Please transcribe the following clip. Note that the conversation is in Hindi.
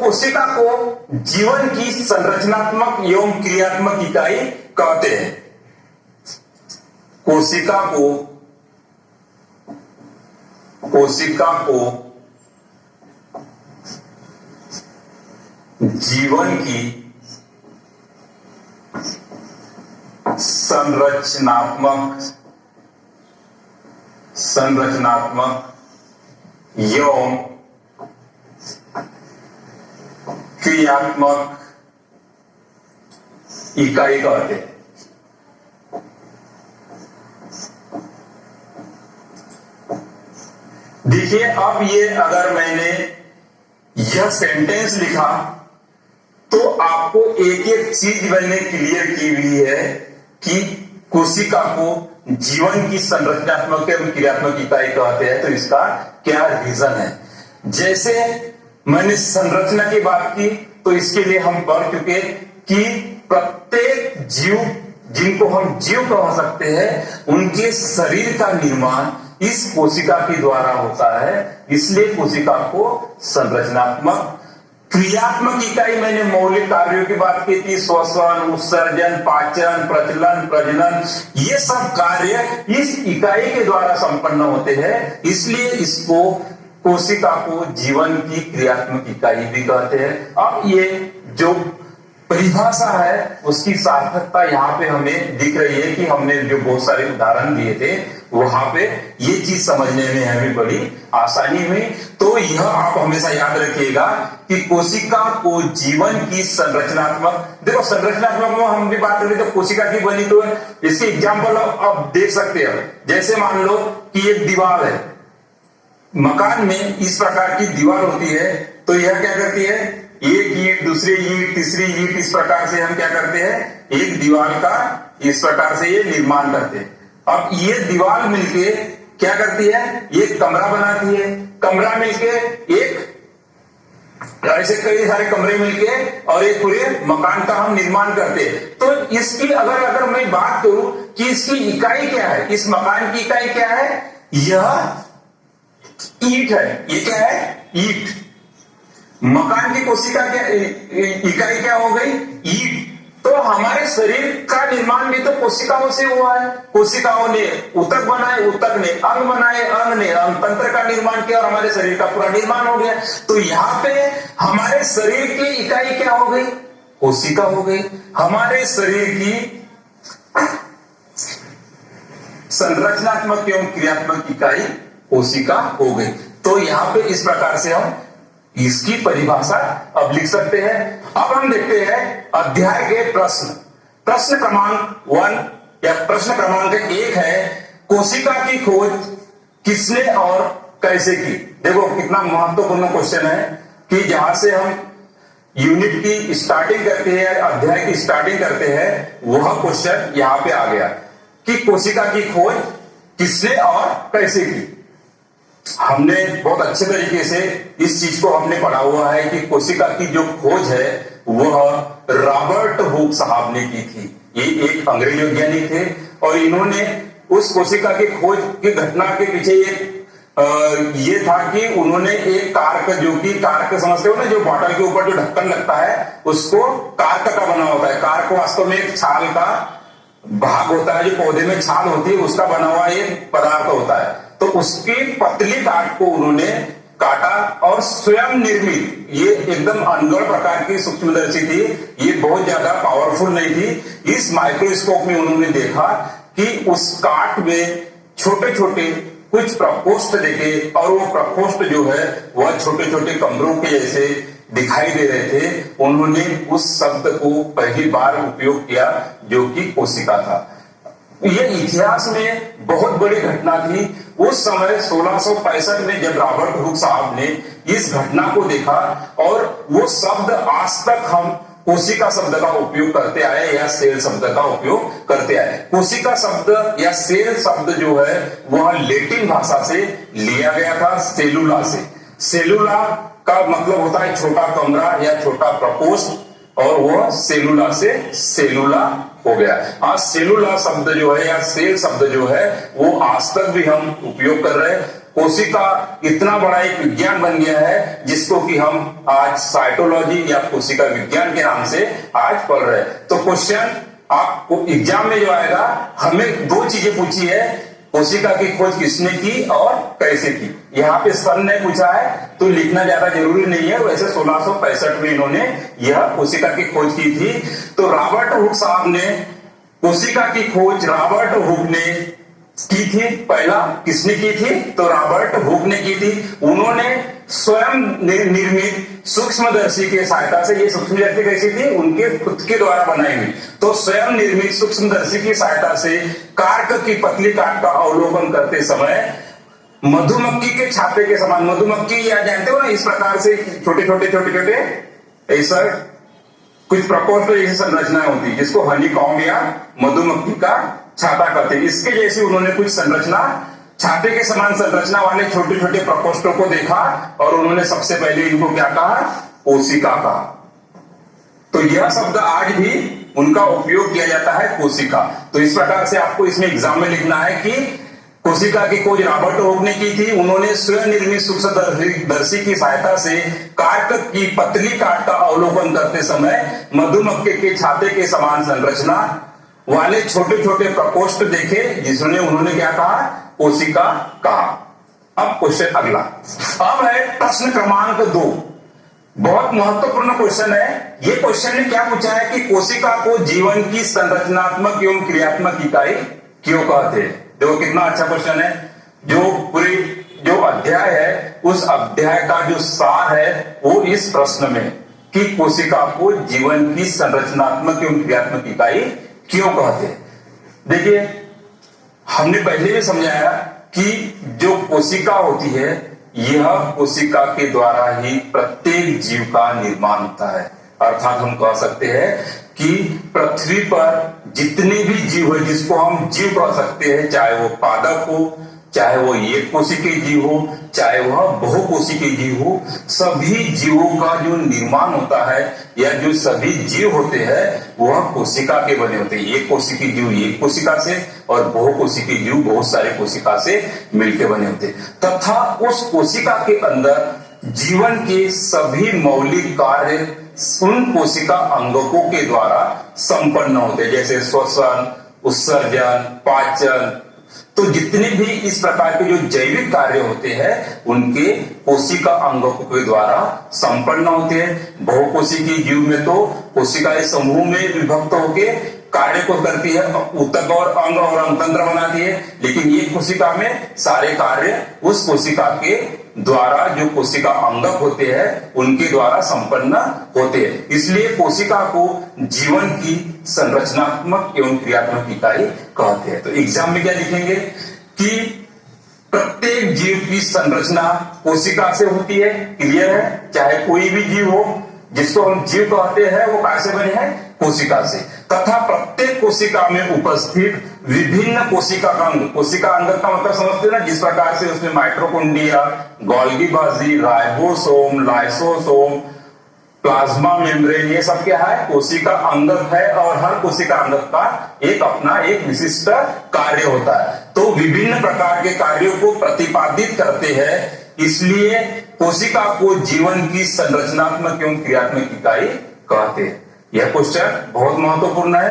कोशिका को जीवन की संरचनात्मक एवं क्रियात्मक इकाई कहते हैं। कोशिका को जीवन की संरचनात्मक एवं क्रियात्मक इकाई कहते हैं। देखिए, अब ये अगर मैंने यह सेंटेंस लिखा तो आपको एक एक चीज मैंने क्लियर की हुई है कि कोशिका को जीवन की संरचनात्मक एवं क्रियात्मक इकाई कहते हैं। तो इसका क्या रीजन है? जैसे मैंने संरचना की बात की तो इसके लिए हम पढ़ चुके कि प्रत्येक जीव, जिनको हम जीव कह सकते हैं, उनके शरीर का निर्माण इस कोशिका के द्वारा होता है। इसलिए कोशिका को संरचनात्मक, क्रियात्मक इकाई मैंने मौलिक कार्यों की बात की थी, श्वसन, उत्सर्जन, पाचन, प्रचलन, प्रजनन, ये सब कार्य इस इकाई के द्वारा संपन्न होते हैं। इसलिए इसको, कोशिका को जीवन की क्रियात्मक इकाई भी कहते हैं। अब ये जो परिभाषा है उसकी सार्थकता यहाँ पे हमें दिख रही है कि हमने जो बहुत सारे उदाहरण दिए थे वहां पे ये चीज समझने में हमें बड़ी आसानी हुई। तो यह आप हमेशा याद रखिएगा कि कोशिका को जीवन की संरचनात्मक, देखो संरचनात्मक में हम भी बात करें तो कोशिका की बनी तो है। इसके एग्जाम्पल अब देख सकते हैं। जैसे मान लो कि एक दीवार है, मकान में इस प्रकार की दीवार होती है तो यह क्या करती है, एक ईंट, दूसरी ईंट, तीसरी ईंट, इस प्रकार से हम क्या करते हैं, एक दीवार का इस प्रकार से ये निर्माण करते हैं। अब ये दीवार मिलके क्या करती है, एक कमरा बनाती है, कमरा मिलके एक, ऐसे कई सारे कमरे मिलके और एक पूरे मकान का हम निर्माण करते हैं। तो इसकी अगर मैं बात करूं कि इसकी इकाई क्या है, इस मकान की इकाई क्या है, यह ईंट है। ये क्या है, ईंट। मकान की कोशिका क्या, इकाई क्या हो गई, ईंट। तो हमारे शरीर का निर्माण भी तो कोशिकाओं से हुआ है। कोशिकाओं ने ऊतक बनाए, ऊतक ने अंग बनाए, अंग ने अंग तंत्र का निर्माण किया और हमारे शरीर का पूरा निर्माण हो गया। तो यहाँ पे हमारे शरीर की इकाई क्या हो गई, कोशिका हो गई। हमारे शरीर की संरचनात्मक एवं क्रियात्मक इकाई कोशिका हो गई। तो यहाँ पे इस प्रकार से हम इसकी परिभाषा अब लिख सकते हैं। अब हम देखते हैं अध्याय के प्रश्न। प्रश्न क्रमांक 1 या प्रश्न क्रमांक 1 है, कोशिका की खोज किसने और कैसे की। देखो कितना महत्वपूर्ण क्वेश्चन है कि जहां से हम यूनिट की स्टार्टिंग करते हैं, अध्याय की स्टार्टिंग करते हैं, वह क्वेश्चन यहां पे आ गया कि कोशिका की खोज किसने और कैसे की। हमने बहुत अच्छे तरीके से इस चीज को हमने पढ़ा हुआ है कि कोशिका की जो खोज है वह रॉबर्ट हुक साहब ने की थी। ये एक अंग्रेज वैज्ञानिक थे और इन्होंने उस कोशिका की खोज की घटना के पीछे एक ये था कि उन्होंने एक कार्क, जो कि कार्क समझते हो ना, जो बॉटल के ऊपर जो ढक्कन लगता है उसको कार्क का बना होता है। कार्क वास्तव में एक छाल का भाग होता है, जो पौधे में छाल होती है उसका बना हुआ एक पदार्थ होता है। तो उसकी पतली काट को उन्होंने काटा और स्वयं निर्मित, ये एकदम अनगढ़ प्रकार की सूक्ष्मदर्शी थी, ये बहुत ज्यादा पावरफुल नहीं थी। इस माइक्रोस्कोप में उन्होंने देखा कि उस काट में छोटे छोटे कुछ प्रकोष्ठ देखे और वो प्रकोष्ठ जो है वह छोटे छोटे कमरों के जैसे दिखाई दे रहे थे। उन्होंने उस शब्द को पहली बार उपयोग किया जो कि कोशिका था। ये इतिहास में बहुत बड़ी घटना थी। उस समय 1665 में जब रॉबर्ट हुक साहब ने इस घटना को देखा और वो शब्द आज तक हम कोशिका शब्द का उपयोग करते आए या सेल शब्द का उपयोग करते आए। कोशिका शब्द या सेल शब्द जो है वह लैटिन भाषा से लिया गया था, सेलुला से। सेलुला का मतलब होता है छोटा कमरा या छोटा प्रकोष्ठ, और वह सेलुला से सेलुला हो गया। आज सेलुला शब्द जो है या सेल शब्द जो है वो आज तक भी हम उपयोग कर रहे हैं। कोशिका इतना बड़ा एक विज्ञान बन गया है जिसको कि हम आज साइटोलॉजी या कोशिका विज्ञान के नाम से आज पढ़ रहे हैं। तो क्वेश्चन आपको एग्जाम में जो आएगा, हमें दो चीजें पूछी है, कोशिका की खोज किसने की और कैसे की। यहाँ पे सर ने पूछा है तो लिखना ज्यादा जरूरी नहीं है। वैसे 1665 में इन्होंने यह कोशिका की खोज की थी। तो रॉबर्ट हुक साहब ने कोशिका की खोज रॉबर्ट हुक ने की थी। पहला किसने की थी? तो रॉबर्ट हुक ने की थी। उन्होंने स्वयं निर्मित सूक्ष्मदर्शी के सहायता से, ये सूक्ष्मदर्शी कैसी थी? उनके खुद के द्वारा बनाई हुई। तो स्वयं निर्मित सूक्ष्मदर्शी की सहायता से कार्क की पतली काट का अवलोकन करते समय मधुमक्खी के छापे के समान, मधुमक्खी या जानते हो ना, इस प्रकार से छोटे छोटे ऐसा कुछ प्रकोष्ठ जैसी संरचनाएं होती है जिसको हनीकॉम्ब या मधुमक्खी का छाता कहते हैं। इसके जैसी उन्होंने कुछ संरचना, छाते के समान संरचना वाले छोटे छोटे प्रकोष्ठों को देखा और उन्होंने सबसे पहले इनको क्या कहा? कोशिका कहा। तो यह शब्द आज भी उनका उपयोग किया जाता है, कोशिका। तो इस प्रकार से आपको इसमें एग्जाम में लिखना है कि कोशिका की खोज रॉबर्ट हुक ने की थी। उन्होंने स्वयं निर्मित सूक्ष्मदर्शी की सहायता से कार्क की पतली काट का अवलोकन करते समय मधुमक्खी के छाते के समान संरचना वाले छोटे छोटे प्रकोष्ठ देखे, जिसने उन्होंने क्या कहा? कोशिका कहा। अब क्वेश्चन अगला, अब है प्रश्न क्रमांक 2। बहुत महत्वपूर्ण क्वेश्चन है। ये क्वेश्चन ने क्या पूछा है कि कोशिका को जीवन की संरचनात्मक एवं क्रियात्मक इकाई क्यों कहते हैं? देखो कितना अच्छा क्वेश्चन है। जो पूरी जो अध्याय है उस अध्याय का जो सार है वो इस प्रश्न में, कि कोशिका को जीवन की संरचनात्मक एवं क्रियात्मक इकाई क्यों कहते हैं। देखिए, हमने पहले भी समझाया कि जो कोशिका होती है, यह कोशिका के द्वारा ही प्रत्येक जीव का निर्माण होता है। अर्थात हम कह सकते हैं कि पृथ्वी पर जितने भी जीव है, जिसको हम जीव कह सकते हैं, चाहे वो पादप हो, चाहे वो एक कोशिकीय जीव हो, चाहे वह बहुकोशिकीय जीव हो, सभी जीवों का जो निर्माण होता है या जो सभी जीव होते हैं वह कोशिका के बने होते हैं। एक कोशिकीय जीव एक कोशिका से और बहुकोशिकीय जीव बहुत सारे कोशिका से मिलकर बने होते हैं, तथा उस कोशिका के अंदर जीवन के सभी मौलिक कार्य उन कोशिका अंगकों के द्वारा संपन्न होते हैं, जैसे श्वसन, उत्सर्जन, पाचन। तो जितने भी इस प्रकार के जो जैविक कार्य होते हैं उनके कोशिका अंगों के द्वारा संपन्न होते हैं। बहुकोशिकीय जीव में तो कोशिकाएं समूह में विभक्त होकर कार्य को करती है, ऊतक और अंग और अंगतंत्र बनाती है, लेकिन ये कोशिका में सारे कार्य उस कोशिका के द्वारा, जो कोशिका अंगक होते हैं उनके द्वारा संपन्न होते हैं। इसलिए कोशिका को जीवन की संरचनात्मक एवं क्रियात्मक इकाई कहते हैं। तो एग्जाम में क्या लिखेंगे कि प्रत्येक जीव की संरचना कोशिका से होती है। क्लियर है? चाहे कोई भी जीव हो, जिसको हम जीव कहते हैं, वो कैसे बने हैं? कोशिका से। तथा प्रत्येक कोशिका में उपस्थित विभिन्न कोशिका अंग, कोशिका अंग का मतलब समझते हैं ना, जिस प्रकार से उसमें माइटोकॉन्ड्रिया, गोल्गी बाजी, राइबोसोम, लाइसोसोम, प्लाज्मा मेम्ब्रेन, ये सब क्या है? कोशिका अंगक है। और हर कोशिका अंगक का एक अपना एक विशिष्ट कार्य होता है। तो विभिन्न प्रकार के कार्यों को प्रतिपादित करते हैं, इसलिए कोशिका को जीवन की संरचनात्मक एवं क्रियात्मक इकाई कहते हैं। यह क्वेश्चन बहुत महत्वपूर्ण है।